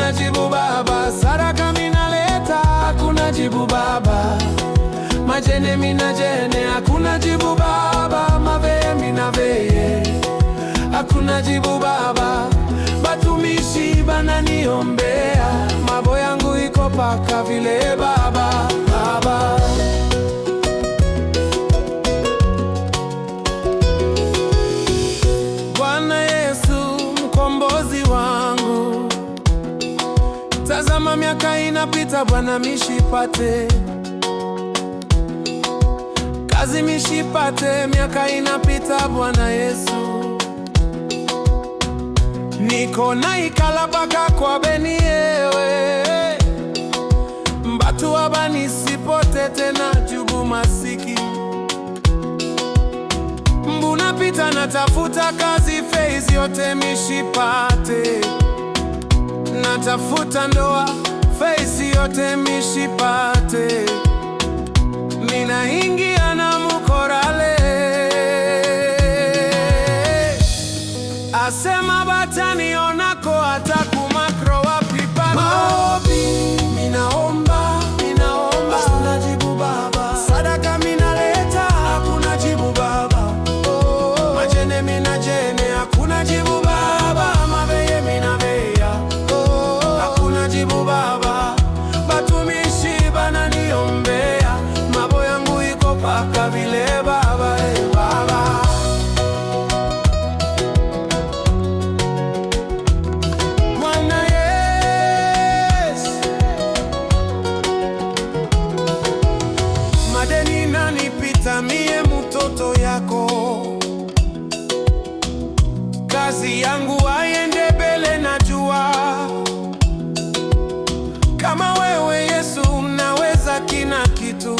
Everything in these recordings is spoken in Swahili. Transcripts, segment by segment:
hakuna jibu Baba. Sadaka minaleta, hakuna jibu Baba. Majene minajene, hakuna jibu Baba. Maveye minaveye, hakuna jibu Baba. Batumishi bananiombea, mambo yangu iko paka vile Baba. Baba, Bwana Yesu mkombozi wangu, tazama miaka inapita Bwana, mishipate kazi, mishipate, miaka inapita Bwana Yesu. Niko naikala paka kwa beni yewe, mbatu abani sipote tena jubu masiki. Mbuna pita natafuta kazi, face yote mishipate. Natafuta ndoa, face yote mishipate. Mina ingia na mukorale, asema batanionako hata kumakro wapi pako. Maombi minaomba, hakuna jibu Baba. Sadaka minaleta, hakuna jibu Baba. Majene minajene, hakuna jibu Baba. Maveye minaveya, hakuna jibu Baba. Batumishi bananiombea, mambo yangu iko paka vile Baba. Baba, Bwana Yesu, madeni nanipita mie mutoto yako, kazi yangu aiende mbele, najua kama wewe Yesu unaweza kila kitu.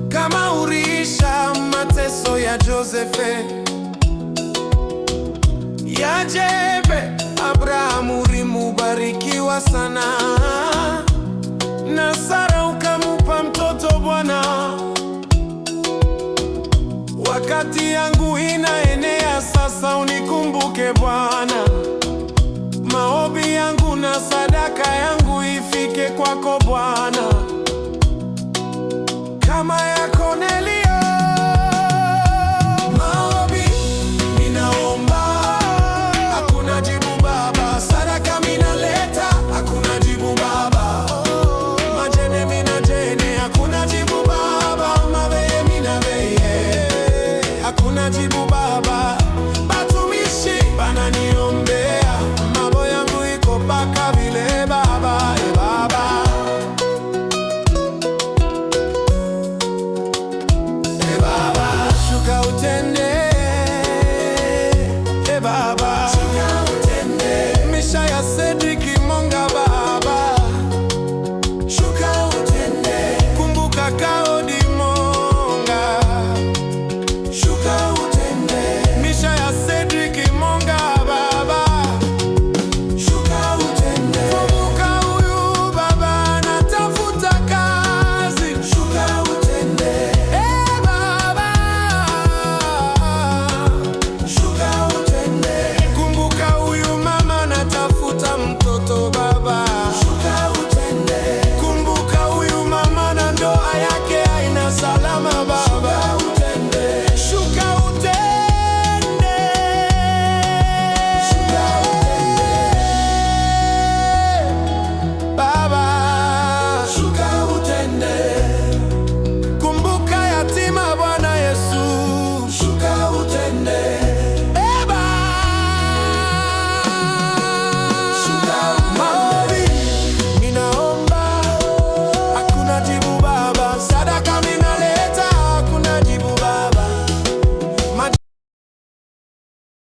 Kama uliisha mateso ya Josefe, ya Jebe, Abrahamu ulimubarikiwa sana, na Sara ukamupa mtoto Bwana. Wakati yangu inaenea sasa, unikumbuke Bwana. Maombi yangu na sadaka yangu ifike kwako Bwana, kama ya Kornelio. Maombi ninaomba, hakuna jibu Baba. Sadaka minaleta, hakuna jibu Baba. Majene minajene, hakuna jibu Baba. Maveye minaveye, hakuna jibu Baba. Batumishi bananiombea, mambo yangu iko paka vile Baba. Baba, Baba, shuka utende. Baba, shuka utende. Misha ya Cedric Monga Baba, shuka utende. Kumbuka Kaodi Monga, shuka utende. Misha ya Cedric Monga Baba, shuka utende. Kumbuka huyu Baba natafuta kazi, shuka utende. Baba, shuka utende. Kumbuka huyu mama natafuta mtoto Baba, shuka utende. Kumbuka huyu mama na ndoa yake haina salama Baba.